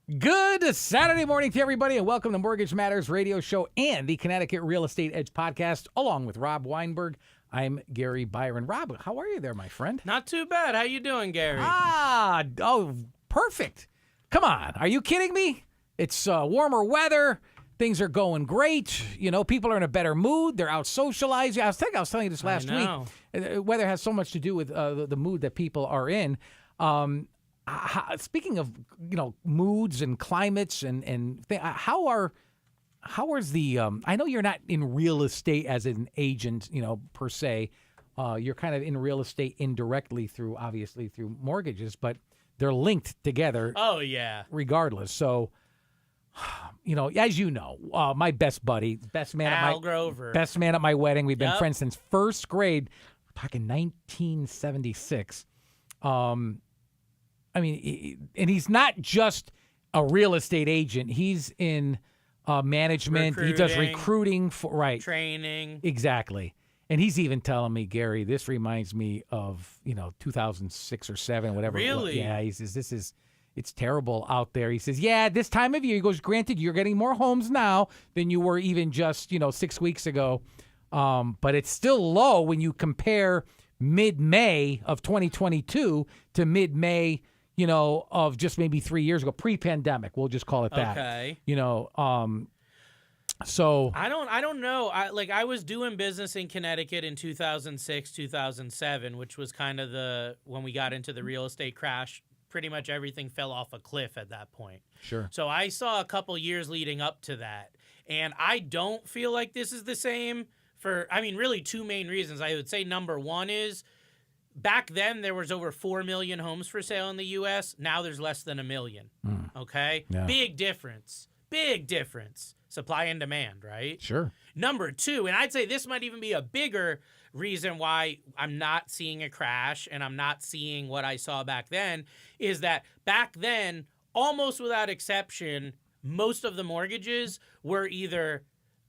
Good Saturday morning to everybody, and welcome to Mortgage Matters radio show and the Connecticut Real Estate Edge podcast, along with Rob Weinberg. I'm Gary Byron. Rob, how are you there, my friend? Not too bad. How you doing, Gary? Perfect. Come on. Are you kidding me? It's warmer weather. Things are going great. You know, people are in a better mood. They're out socializing. I was telling you this last week. Weather has so much to do with the mood that people are in. Speaking of, moods and climates and how is the I know you're not in real estate as an agent, per se. You're kind of in real estate indirectly through mortgages, but they're linked together. Oh yeah. Regardless. So, as you know, my best buddy, best man at my wedding. We've been friends since first grade. We're talking 1976. And he's not just a real estate agent. He's in management. He does recruiting for training. Exactly. And he's even telling me, Gary, this reminds me of 2006 or 7, whatever. Really? Yeah. He says it's terrible out there. He says, yeah, this time of year. He goes, granted, you're getting more homes now than you were even just 6 weeks ago, but it's still low when you compare mid-May of 2022 to mid-May. Of just maybe 3 years ago, pre-pandemic. We'll just call it that. Okay. So I don't know. I was doing business in Connecticut in 2006, 2007, which was kind of when we got into the real estate crash. Pretty much everything fell off a cliff at that point. Sure. So I saw a couple years leading up to that, and I don't feel like this is the same for. Really, two main reasons. I would say number one is, back then, there was over 4 million homes for sale in the U.S. Now there's less than 1 million. Okay? Yeah. Big difference. Supply and demand, right? Sure. Number two, and I'd say this might even be a bigger reason why I'm not seeing a crash and I'm not seeing what I saw back then, is that back then, almost without exception, most of the mortgages were either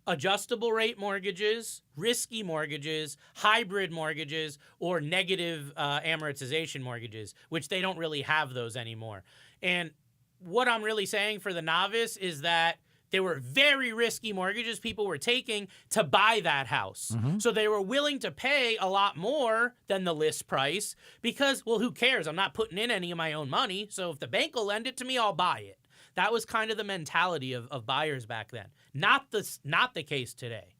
adjustable rate mortgages, risky mortgages, hybrid mortgages, or negative amortization mortgages, which they don't really have those anymore. And what I'm really saying for the novice is that they were very risky mortgages people were taking to buy that house. Mm-hmm. So they were willing to pay a lot more than the list price because, well, who cares? I'm not putting in any of my own money. So if the bank will lend it to me, I'll buy it. That was kind of the mentality of buyers back then. Not the case today.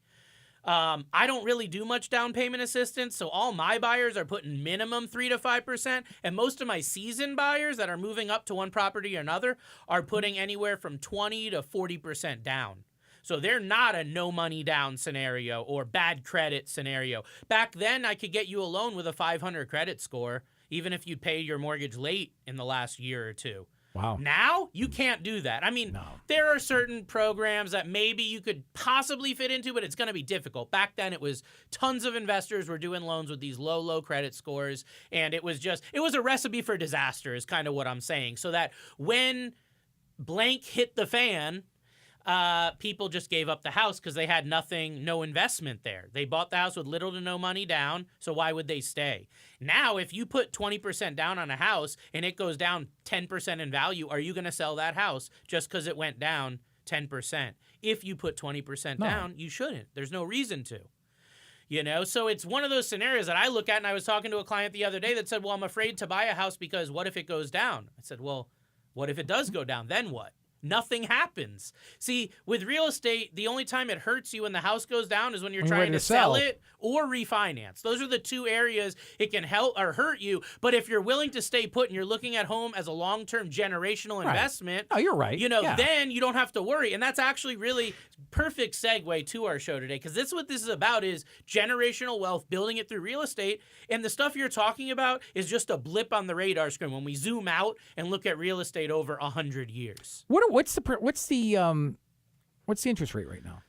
I don't really do much down payment assistance, so all my buyers are putting minimum 3 to 5%, and most of my seasoned buyers that are moving up to one property or another are putting anywhere from 20 to 40% down. So they're not a no money down scenario or bad credit scenario. Back then, I could get you a loan with a 500 credit score, even if you paid your mortgage late in the last year or two. Wow. Now, you can't do that. There are certain programs that maybe you could possibly fit into, but it's going to be difficult. Back then, it was tons of investors were doing loans with these low credit scores, and it was a recipe for disaster is kind of what I'm saying. So that when blank hit the fan, people just gave up the house because they had no investment there. They bought the house with little to no money down, so why would they stay? Now, if you put 20% down on a house and it goes down 10% in value, are you going to sell that house just because it went down 10%? If you put 20% down, you shouldn't. There's no reason to. So it's one of those scenarios that I look at, and I was talking to a client the other day that said, well, I'm afraid to buy a house because what if it goes down? I said, well, what if it does go down? Then what? Nothing happens. See, with real estate, the only time it hurts you when the house goes down is when you're trying to sell it or refinance. Those are the two areas it can help or hurt you. But if you're willing to stay put and you're looking at home as a long-term generational investment, oh, you're right. Then you don't have to worry. And that's actually really perfect segue to our show today, because this is what this is about, is generational wealth, building it through real estate. And the stuff you're talking about is just a blip on the radar screen when we zoom out and look at real estate over 100 years. What's the interest rate right now?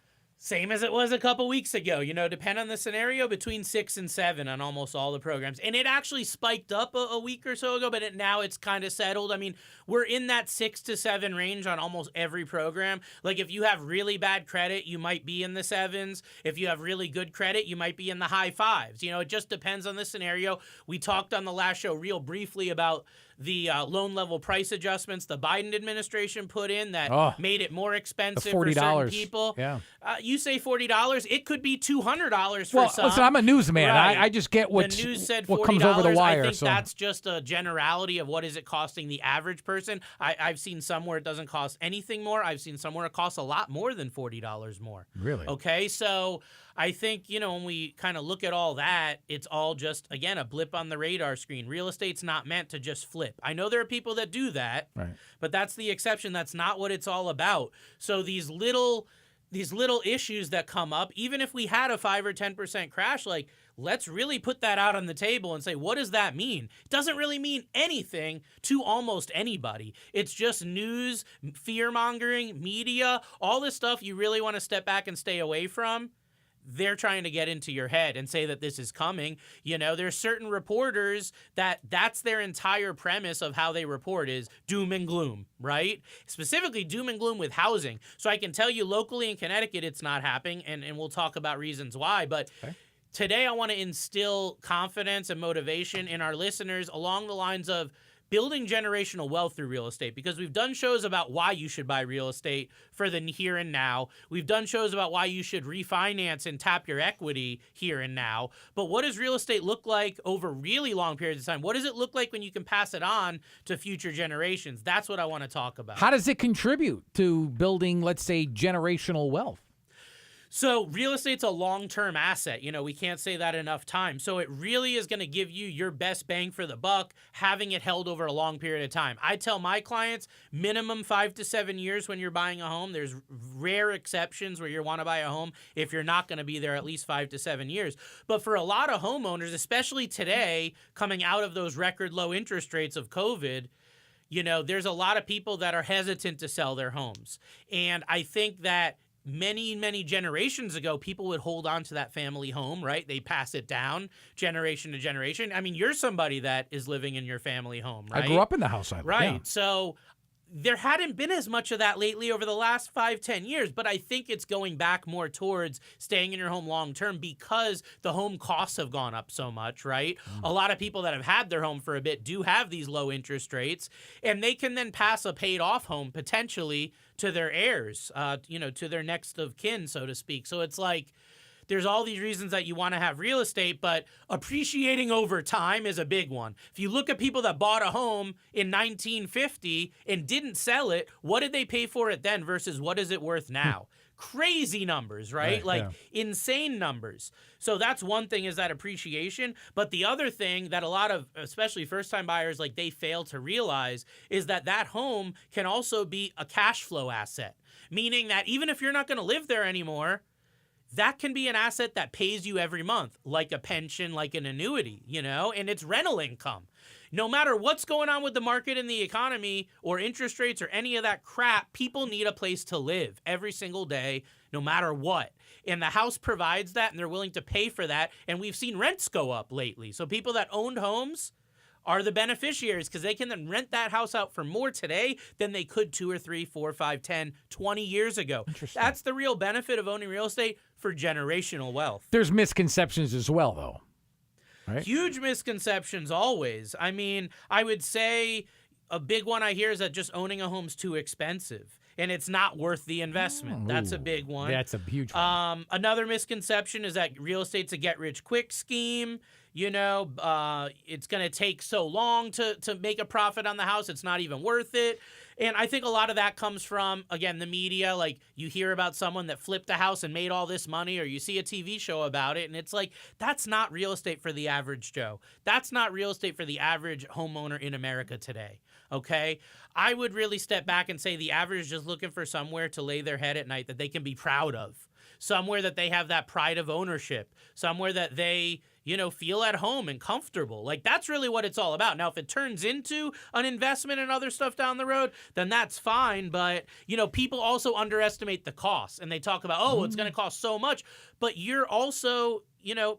Same as it was a couple weeks ago, depend on the scenario, between 6 and 7 on almost all the programs. And it actually spiked up a week or so ago, but now it's kind of settled. I mean, we're in that 6 to 7 range on almost every program. Like if you have really bad credit, you might be in the 7s. If you have really good credit, you might be in the high 5s. It just depends on the scenario. We talked on the last show real briefly about the loan level price adjustments the Biden administration put in that made it more expensive for certain people. Yeah. You say $40, it could be $200 for well, some. Listen, I'm a newsman. Right. I just get what news said what $40. comes over the wire. I think that's just a generality of what is it costing the average person. I've seen somewhere it doesn't cost anything more. I've seen somewhere it costs a lot more than $40 more. Really? Okay, so I think, when we kind of look at all that, it's all just, again, a blip on the radar screen. Real estate's not meant to just flip. I know there are people that do that, right, but that's the exception. That's not what it's all about. So these little issues that come up, even if we had a 5 or 10% crash, like, let's really put that out on the table and say, what does that mean? It doesn't really mean anything to almost anybody. It's just news, fear-mongering, media, all this stuff you really want to step back and stay away from. They're trying to get into your head and say that this is coming. There's certain reporters that's their entire premise of how they report is doom and gloom, right? Specifically doom and gloom with housing. So I can tell you locally in Connecticut, it's not happening, and we'll talk about reasons why. But today I want to instill confidence and motivation in our listeners along the lines of building generational wealth through real estate, because we've done shows about why you should buy real estate for the here and now. We've done shows about why you should refinance and tap your equity here and now. But what does real estate look like over really long periods of time? What does it look like when you can pass it on to future generations? That's what I want to talk about. How does it contribute to building, let's say, generational wealth? So real estate's a long-term asset. We can't say that enough times. So it really is going to give you your best bang for the buck, having it held over a long period of time. I tell my clients minimum 5 to 7 years when you're buying a home. There's rare exceptions where you want to buy a home if you're not going to be there at least 5 to 7 years. But for a lot of homeowners, especially today, coming out of those record low interest rates of COVID, there's a lot of people that are hesitant to sell their homes. And I think that many generations ago, people would hold on to that family home, right? They pass it down generation to generation. I mean, you're somebody that is living in your family home, right? I grew up in the house I lived in. Right. Yeah. So there hadn't been as much of that lately over the last 5-10 years, but I think it's going back more towards staying in your home long term because the home costs have gone up so much, right? A lot of people that have had their home for a bit do have these low interest rates, and they can then pass a paid off home potentially to their heirs, to their next of kin, so to speak. So it's like, there's all these reasons that you want to have real estate, but appreciating over time is a big one. If you look at people that bought a home in 1950 and didn't sell it, what did they pay for it then versus what is it worth now? Crazy numbers, right? Insane numbers. So that's one thing, is that appreciation. But the other thing that a lot of, especially first-time buyers, they fail to realize is that home can also be a cash flow asset, meaning that even if you're not going to live there anymore, that can be an asset that pays you every month, like a pension, like an annuity, and it's rental income. No matter what's going on with the market and the economy or interest rates or any of that crap, people need a place to live every single day, no matter what. And the house provides that, and they're willing to pay for that. And we've seen rents go up lately. So people that owned homes are the beneficiaries because they can then rent that house out for more today than they could 2 or 3, 4, 5, 10, 20 years ago. That's the real benefit of owning real estate for generational wealth. There's misconceptions as well, though. Right? Huge misconceptions always. I mean, I would say a big one I hear is that just owning a home's too expensive and it's not worth the investment. That's a big one. That's a huge one. Another misconception is that real estate's a get-rich-quick scheme. It's going to take so long to make a profit on the house, it's not even worth it. And I think a lot of that comes from, again, the media. Like, you hear about someone that flipped a house and made all this money, or you see a TV show about it, and it's like, that's not real estate for the average Joe. That's not real estate for the average homeowner in America today, okay? I would really step back and say the average is just looking for somewhere to lay their head at night that they can be proud of. somewhere that they have that pride of ownership, somewhere that they, feel at home and comfortable. Like, that's really what it's all about. Now, if it turns into an investment and other stuff down the road, then that's fine. But, people also underestimate the costs, and they talk about, it's going to cost so much, but you're also,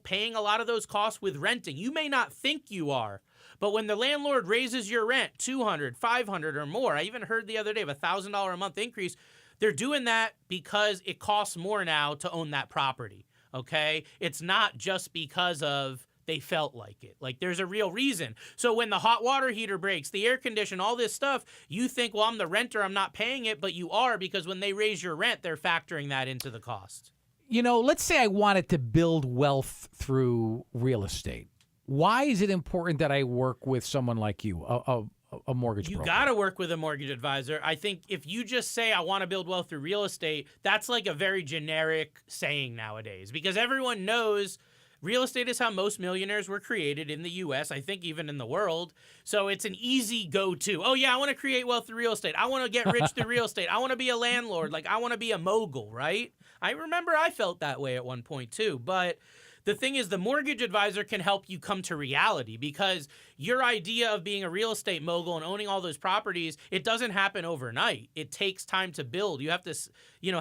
paying a lot of those costs with renting. You may not think you are, but when the landlord raises your rent $200, $500 or more, I even heard the other day of $1,000 a month increase, they're doing that because it costs more now to own that property. Okay? It's not just because of they felt like it. Like, there's a real reason. So when the hot water heater breaks, the air condition, all this stuff, you think, well, I'm the renter, I'm not paying it, but you are, because when they raise your rent, they're factoring that into the cost. Let's say I wanted to build wealth through real estate. Why is it important that I work with someone like you, a mortgage broker? You got to work with a mortgage advisor. I think if you just say, I want to build wealth through real estate, that's like a very generic saying nowadays, because everyone knows real estate is how most millionaires were created in the U.S., I think even in the world. So it's an easy go-to. Oh, yeah, I want to create wealth through real estate. I want to get rich through real estate. I want to be a landlord. Like, I want to be a mogul, right? I remember I felt that way at one point, too. But the thing is, the mortgage advisor can help you come to reality, because your idea of being a real estate mogul and owning all those properties, it doesn't happen overnight. It takes time to build. You have to,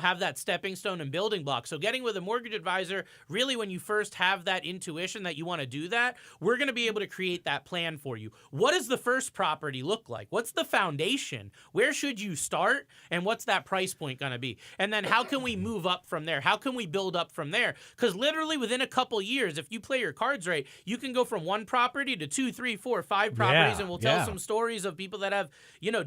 have that stepping stone and building block. So getting with a mortgage advisor, really when you first have that intuition that you want to do that, we're going to be able to create that plan for you. What does the first property look like? What's the foundation? Where should you start? And what's that price point going to be? And then how can we move up from there? How can we build up from there? Because literally within a couple years, if you play your cards right, you can go from one property to 2, 3, 4, 5 properties, and we'll tell some stories of people that have,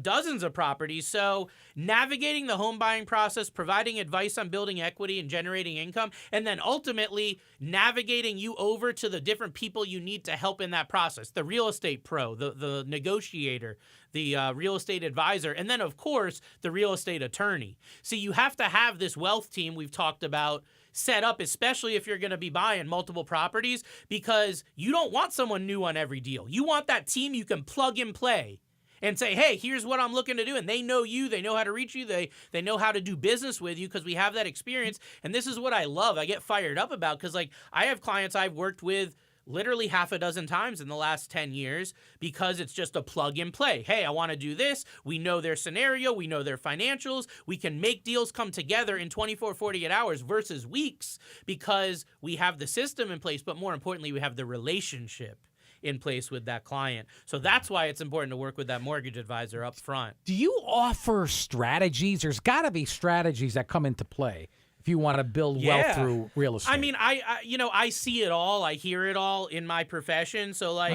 dozens of properties. So navigating the home buying process, providing advice on building equity and generating income, and then ultimately navigating you over to the different people you need to help in that process. The real estate pro, the negotiator, the real estate advisor, and then, of course, the real estate attorney. So you have to have this wealth team we've talked about set up, especially if you're going to be buying multiple properties, because you don't want someone new on every deal. You want that team you can plug and play and say, hey, here's what I'm looking to do. And they know you. They know how to reach you. They know how to do business with you, because we have that experience. And this is what I love. I get fired up about, because I have clients I've worked with literally half a dozen times in the last 10 years, because it's just a plug and play. Hey, I want to do this. We know their scenario. We know their financials. We can make deals come together in 24, 48 hours versus weeks, because we have the system in place, but more importantly, we have the relationship in place with that client. So that's why it's important to work with that mortgage advisor up front. Do you offer strategies? There's got to be strategies that come into play if you want to build wealth through real estate. I mean, I see it all. I hear it all in my profession. So I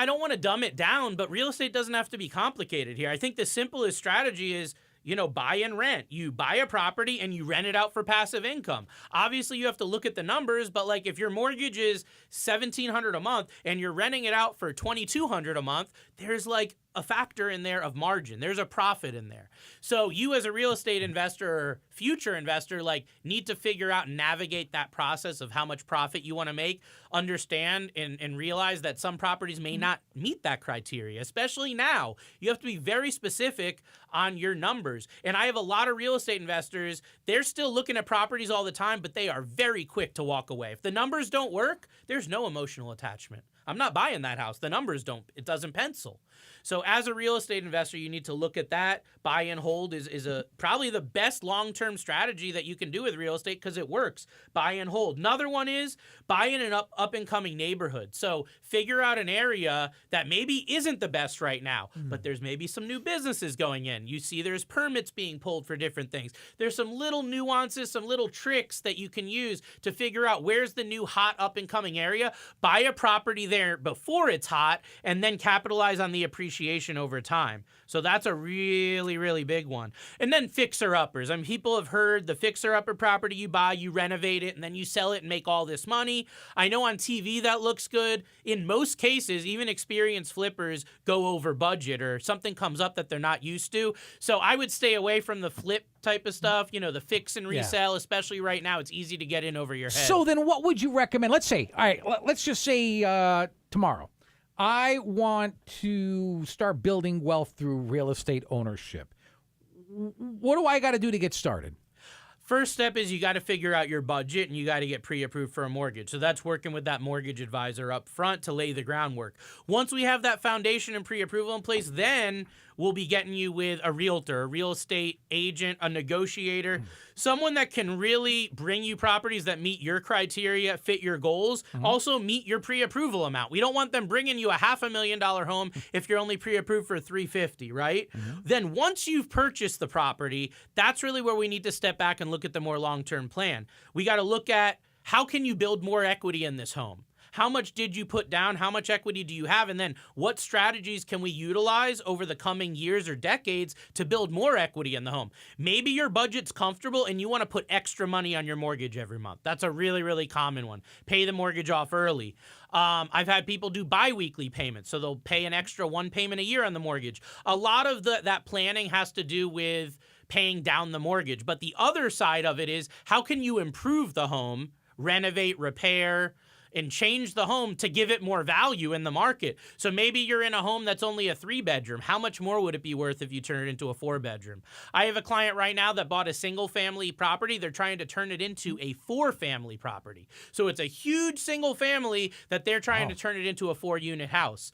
don't want to dumb it down, but real estate doesn't have to be complicated here. I think the simplest strategy is, buy and rent. You buy a property and you rent it out for passive income. Obviously, you have to look at the numbers, but if your mortgage is $1,700 a month and you're renting it out for $2,200 a month, there's a factor in there of margin. There's a profit in there. So you as a real estate investor or future investor, need to figure out and navigate that process of how much profit you want to make, understand and realize that some properties may not meet that criteria, especially now. You have to be very specific on your numbers. And I have a lot of real estate investors, they're still looking at properties all the time, but they are very quick to walk away. If the numbers don't work, there's no emotional attachment. I'm not buying that house. The numbers it doesn't pencil. So as a real estate investor, you need to look at that. Buy and hold is probably the best long-term strategy that you can do with real estate, because it works. Buy and hold. Another one is buy in an up-and-coming neighborhood. So figure out an area that maybe isn't the best right now, but there's maybe some new businesses going in. You see there's permits being pulled for different things. There's some little nuances, some little tricks that you can use to figure out where's the new hot up-and-coming area. Buy a property there before it's hot, and then capitalize on the appreciation over time. So that's a really, really big one. And then fixer-uppers. I mean, people have heard the fixer-upper property you buy, you renovate it, and then you sell it and make all this money. I know on TV that looks good. In most cases, even experienced flippers go over budget, or something comes up that they're not used to. So I would stay away from the flip type of stuff, the fix and resell, especially right now. It's easy to get in over your head. So then what would you recommend? Let's say, all right, let's just say tomorrow, I want to start building wealth through real estate ownership. What do I got to do to get started? First step is you got to figure out your budget and you got to get pre-approved for a mortgage. So that's working with that mortgage advisor up front to lay the groundwork. Once we have that foundation and pre-approval in place, then we'll be getting you with a realtor, a real estate agent, a negotiator, someone that can really bring you properties that meet your criteria, fit your goals, also meet your pre-approval amount. We don't want them bringing you a $500,000 home if you're only pre-approved for $350,000, right? Then once you've purchased the property, that's really where we need to step back and look at the more long-term plan. We got to look at how can you build more equity in this home? How much did you put down? How much equity do you have? And then what strategies can we utilize over the coming years or decades to build more equity in the home? Maybe your budget's comfortable and you want to put extra money on your mortgage every month. That's a really, really common one. Pay the mortgage off early. I've had people do bi-weekly payments, so they'll pay an extra one payment a year on the mortgage. A lot of that planning has to do with paying down the mortgage. But the other side of it is how can you improve the home, renovate, repair, and change the home to give it more value in the market. So maybe you're in a home that's only a 3-bedroom. How much more would it be worth if you turn it into a 4-bedroom? I have a client right now that bought a single-family property. They're trying to turn it into a 4-family property. So it's a huge single family that they're trying to turn it into a 4-unit house.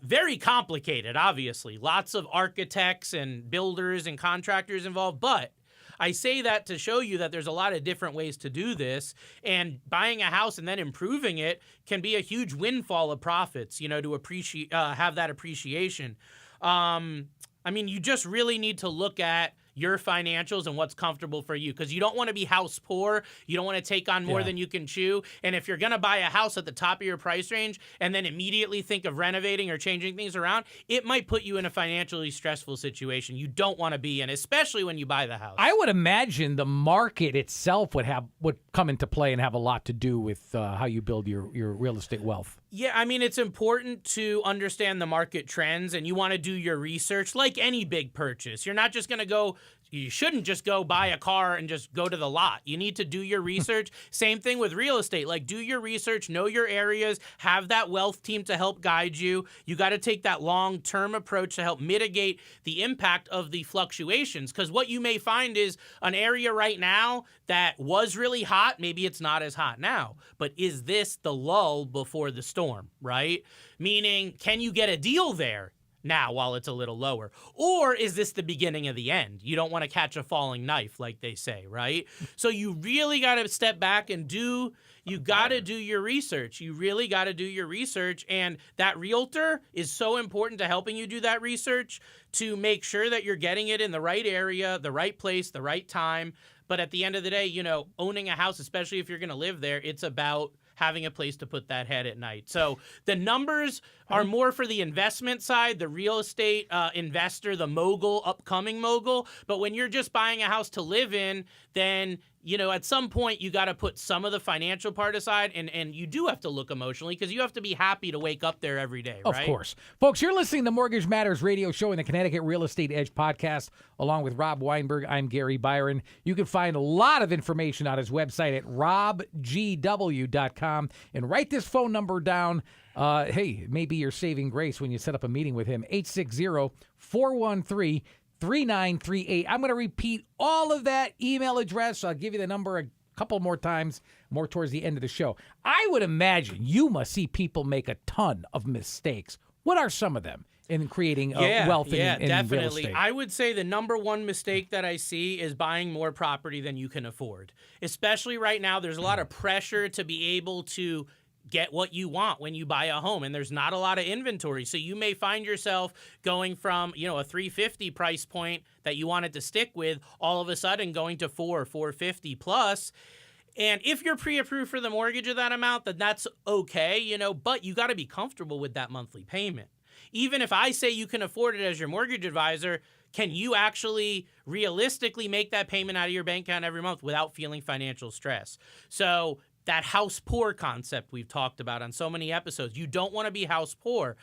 Very complicated, obviously. Lots of architects and builders and contractors involved, but I say that to show you that there's a lot of different ways to do this, and buying a house and then improving it can be a huge windfall of profits, to appreciate, have that appreciation. You just really need to look at your financials and what's comfortable for you, because you don't want to be house poor. You don't want to take on more than you can chew. And if you're going to buy a house at the top of your price range and then immediately think of renovating or changing things around, it might put you in a financially stressful situation you don't want to be in, especially when you buy the house. I would imagine the market itself would come into play and have a lot to do with how you build your real estate wealth. Yeah, it's important to understand the market trends, and you want to do your research like any big purchase. You're not just going to go, you shouldn't just go buy a car and just go to the lot. You need to do your research. Same thing with real estate. Like, do your research, know your areas, have that wealth team to help guide you. You got to take that long-term approach to help mitigate the impact of the fluctuations, because what you may find is an area right now that was really hot, maybe it's not as hot now, but is this the lull before the storm, right? Meaning, can you get a deal there now while it's a little lower? Or is this the beginning of the end? You don't want to catch a falling knife, like they say, right? So you really got to step back and you got to do your research. You really got to do your research. And that realtor is so important to helping you do that research to make sure that you're getting it in the right area, the right place, the right time. But at the end of the day, owning a house, especially if you're going to live there, it's about having a place to put that head at night. So the numbers are more for the investment side, the real estate investor, the mogul, upcoming mogul. But when you're just buying a house to live in, then at some point you got to put some of the financial part aside, and you do have to look emotionally, because you have to be happy to wake up there every day, right? Of course. Folks, you're listening to Mortgage Matters radio show and the Connecticut Real Estate Edge podcast, along with Rob Weinberg. I'm Gary Byron. You can find a lot of information on his website at robgw.com, and write this phone number down. Hey, it may be your saving grace when you set up a meeting with him, 860-413-3938. I'm going to repeat all of that email address. I'll give you the number a couple more times, more towards the end of the show. I would imagine you must see people make a ton of mistakes. What are some of them in creating wealth in definitely. real estate? I would say the number one mistake that I see is buying more property than you can afford. Especially right now, there's a lot of pressure to be able to get what you want when you buy a home, and there's not a lot of inventory. So you may find yourself going from, a $350 price point that you wanted to stick with, all of a sudden going to $450 plus. And if you're pre-approved for the mortgage of that amount, then that's okay, but you got to be comfortable with that monthly payment. Even if I say you can afford it as your mortgage advisor, can you actually realistically make that payment out of your bank account every month without feeling financial stress? So that house poor concept we've talked about on so many episodes, you don't want to be house poor.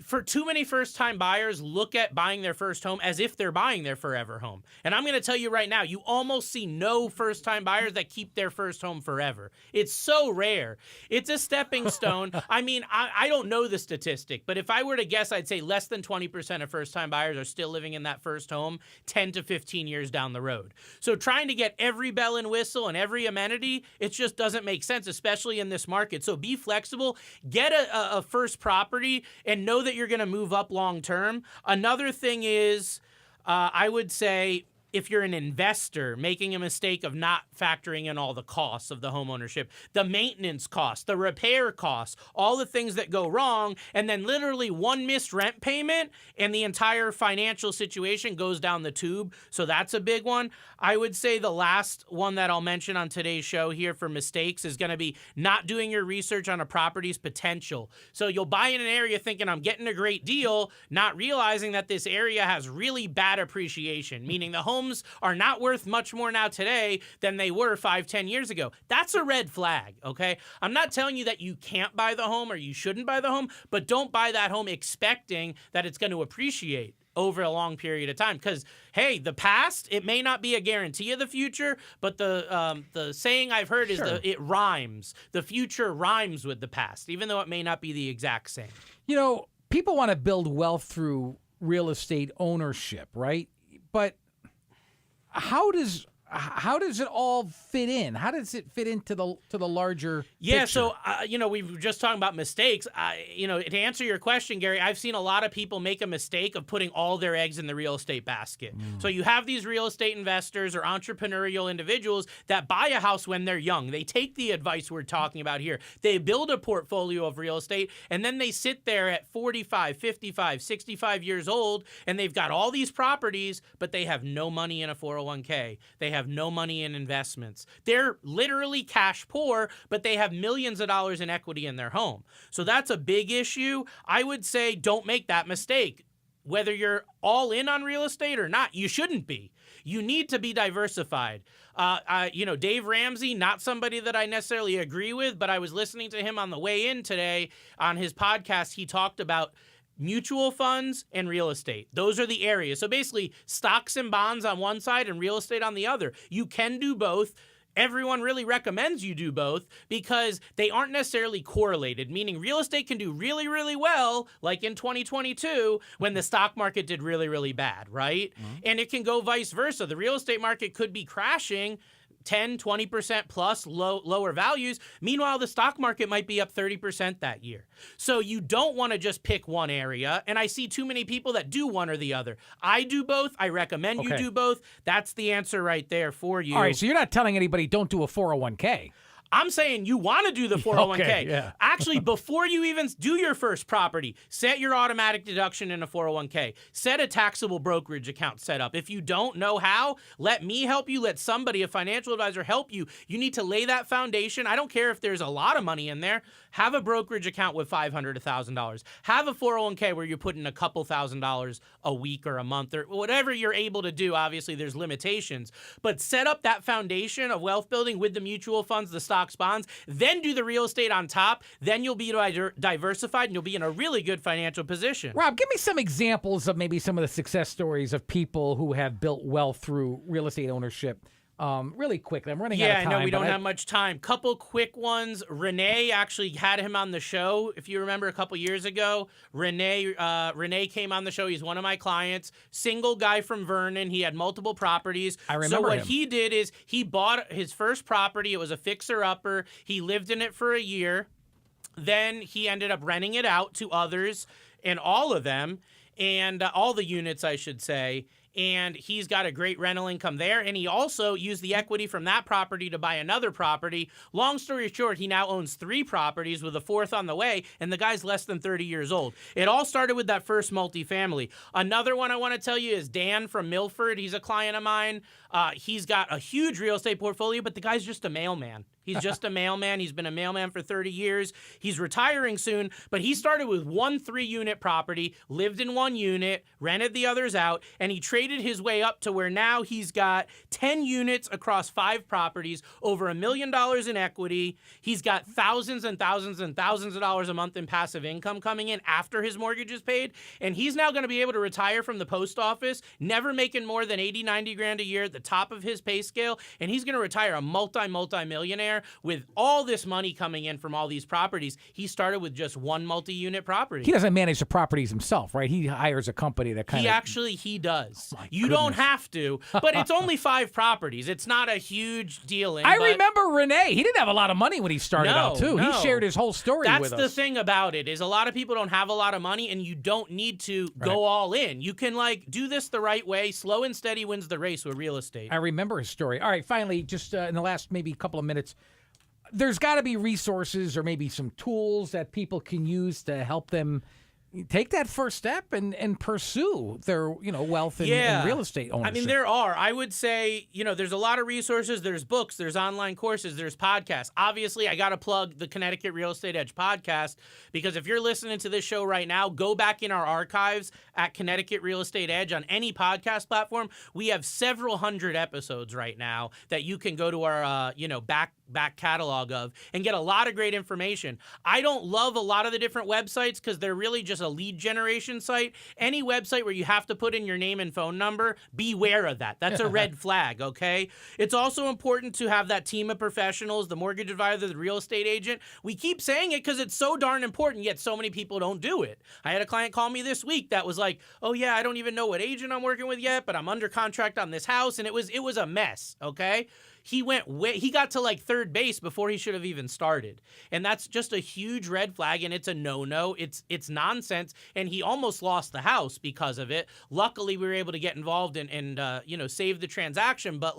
for too many first-time buyers, look at buying their first home as if they're buying their forever home. And I'm going to tell you right now, you almost see no first-time buyers that keep their first home forever. It's so rare. It's a stepping stone. I mean, I don't know the statistic, but if I were to guess, I'd say less than 20% of first-time buyers are still living in that first home 10 to 15 years down the road. So trying to get every bell and whistle and every amenity, it just doesn't make sense, especially in this market. So be flexible. Get a first property and know that you're going to move up long term. Another thing is, I would say, if you're an investor making a mistake of not factoring in all the costs of the home ownership, the maintenance costs, the repair costs, all the things that go wrong, and then literally one missed rent payment and the entire financial situation goes down the tube. So that's a big one. I would say the last one that I'll mention on today's show here for mistakes is going to be not doing your research on a property's potential. So you'll buy in an area thinking I'm getting a great deal, not realizing that this area has really bad appreciation, meaning the homes are not worth much more now today than they were 5-10 years ago. That's a red flag, okay? I'm not telling you that you can't buy the home or you shouldn't buy the home, but don't buy that home expecting that it's going to appreciate over a long period of time. Because, hey, the past, it may not be a guarantee of the future, but the saying I've heard is it rhymes. The future rhymes with the past, even though it may not be the exact same. You know, people want to build wealth through real estate ownership, right? But how does it all fit in? How does it fit into the larger picture? So we were just talking about mistakes. To answer your question, Gary, I've seen a lot of people make a mistake of putting all their eggs in the real estate basket. So you have these real estate investors or entrepreneurial individuals that buy a house when they're young. They take the advice we're talking about here. They build a portfolio of real estate, and then they sit there at 45, 55, 65 years old, and they've got all these properties, but they have no money in a 401k. They have no money in investments. They're literally cash poor, but they have millions of dollars in equity in their home. So that's a big issue. I would say don't make that mistake. Whether you're all in on real estate or not, you shouldn't be. You need to be diversified. Dave Ramsey, not somebody that I necessarily agree with, but I was listening to him on the way in today on his podcast. He talked about mutual funds and real estate. Those are the areas. So basically, stocks and bonds on one side and real estate on the other. You can do both. Everyone really recommends you do both because they aren't necessarily correlated, meaning real estate can do really, really well, like in 2022 when the stock market did really, really bad, right? And it can go vice versa. The real estate market could be crashing 10, 20% plus lower values. Meanwhile, the stock market might be up 30% that year. So you don't want to just pick one area. And I see too many people that do one or the other. I do both. I recommend you do both. That's the answer right there for you. All right, so you're not telling anybody don't do a 401k. I'm saying you want to do the 401k. Okay, yeah. Actually, before you even do your first property, set your automatic deduction in a 401k. Set a taxable brokerage account set up. If you don't know how, let me help you. Let somebody, a financial advisor, help you. You need to lay that foundation. I don't care if there's a lot of money in there. Have a brokerage account with $500, $1,000. Have a 401k where you're putting a couple $1,000s a week or a month or whatever you're able to do. Obviously, there's limitations. But set up that foundation of wealth building with the mutual funds, the stocks, bonds, then do the real estate on top. Then you'll be diversified and you'll be in a really good financial position. Rob, give me some examples of maybe some of the success stories of people who have built wealth through real estate ownership. Really quickly. I'm running out of time. Yeah, I know we don't have much time. Couple quick ones. Renee actually had him on the show. If you remember a couple years ago, Renee came on the show. He's one of my clients. Single guy from Vernon. He had multiple properties. I remember him. He did is he bought his first property. It was a fixer-upper. He lived in it for a year. Then he ended up renting it out to others, and all of them, and all the units, I should say. And he's got a great rental income there. And he also used the equity from that property to buy another property. Long story short, he now owns 3 properties with a 4th on the way, and the guy's less than 30 years old. It all started with that first multifamily. Another one I want to tell you is Dan from Milford. He's a client of mine. He's got a huge real estate portfolio, but the guy's just a mailman. He's just a mailman. He's been a mailman for 30 years. He's retiring soon, but he started with one 3-unit property, lived in one unit, rented the others out, and he traded traded his way up to where now he's got 10 units across 5 properties, over $1 million in equity. He's got thousands and thousands and thousands of dollars a month in passive income coming in after his mortgage is paid. And he's now going to be able to retire from the post office, never making more than 80, 90 grand a year at the top of his pay scale. And he's going to retire a multi-millionaire with all this money coming in from all these properties. He started with just one multi-unit property. He doesn't manage the properties himself, right? He hires a company that kind of... He does. Oh, you don't have to, but it's only 5 properties. It's not a huge deal. I remember Renee. He didn't have a lot of money when he started out, too. No. He shared his whole story with us. That's the thing about it, is a lot of people don't have a lot of money, and you don't need to go all in. You can, do this the right way. Slow and steady wins the race with real estate. I remember his story. All right, finally, just in the last maybe couple of minutes, there's got to be resources or maybe some tools that people can use to help them take that first step and pursue their, wealth and real estate ownership. I mean, there are. I would say, there's a lot of resources. There's books, there's online courses, there's podcasts. Obviously, I got to plug the Connecticut Real Estate Edge podcast, because if you're listening to this show right now, go back in our archives at Connecticut Real Estate Edge on any podcast platform. We have several hundred episodes right now that you can go to our, back catalog of and get a lot of great information. I don't love a lot of the different websites because they're really just a lead generation site. Any website where you have to put in your name and phone number, beware of that. That's a red flag, okay? It's also important to have that team of professionals, the mortgage advisor, the real estate agent. We keep saying it because it's so darn important, yet so many people don't do it. I had a client call me this week that was like, oh yeah, I don't even know what agent I'm working with yet, but I'm under contract on this house, and it was a mess, okay? He got to third base before he should have even started. And that's just a huge red flag, and it's a no-no. It's nonsense, and he almost lost the house because of it. Luckily, we were able to get involved and save the transaction, but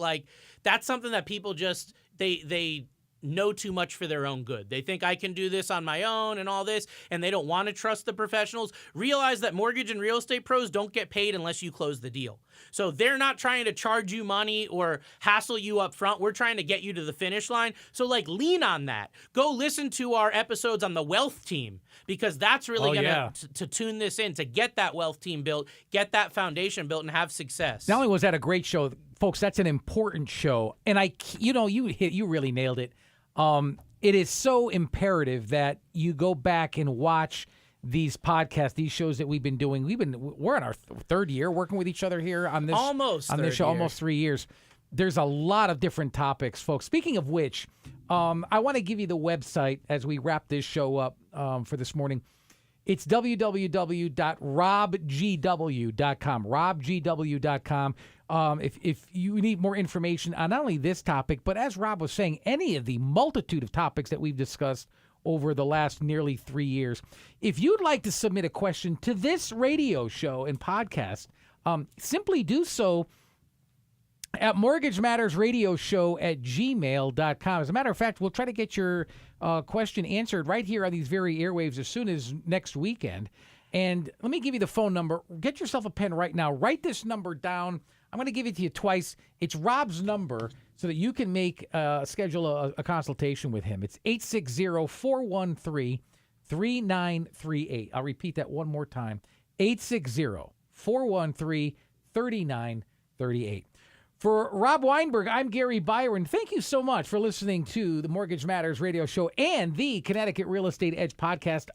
that's something that people just they know too much for their own good. They think I can do this on my own and all this, and they don't want to trust the professionals. Realize that mortgage and real estate pros don't get paid unless you close the deal. So they're not trying to charge you money or hassle you up front. We're trying to get you to the finish line. So lean on that. Go listen to our episodes on the wealth team, because that's really going to tune this in, to get that wealth team built, get that foundation built, and have success. Not only was that a great show, folks, that's an important show. And you really nailed it. It is so imperative that you go back and watch these podcasts, these shows that we've been doing. We're in our third year working with each other here on this show, almost 3 years. There's a lot of different topics, folks. Speaking of which, I want to give you the website as we wrap this show up for this morning. It's www.robgw.com, robgw.com. If you need more information on not only this topic, but as Rob was saying, any of the multitude of topics that we've discussed over the last nearly 3 years. If you'd like to submit a question to this radio show and podcast, simply do so at mortgagemattersradioshow@gmail.com. As a matter of fact, we'll try to get your question answered right here on these very airwaves as soon as next weekend. And let me give you the phone number. Get yourself a pen right now. Write this number down. I'm going to give it to you twice. It's Rob's number so that you can schedule a consultation with him. It's 860-413-3938. I'll repeat that one more time. 860-413-3938. For Rob Weinberg, I'm Gary Byron. Thank you so much for listening to the Mortgage Matters radio show and the Connecticut Real Estate Edge podcast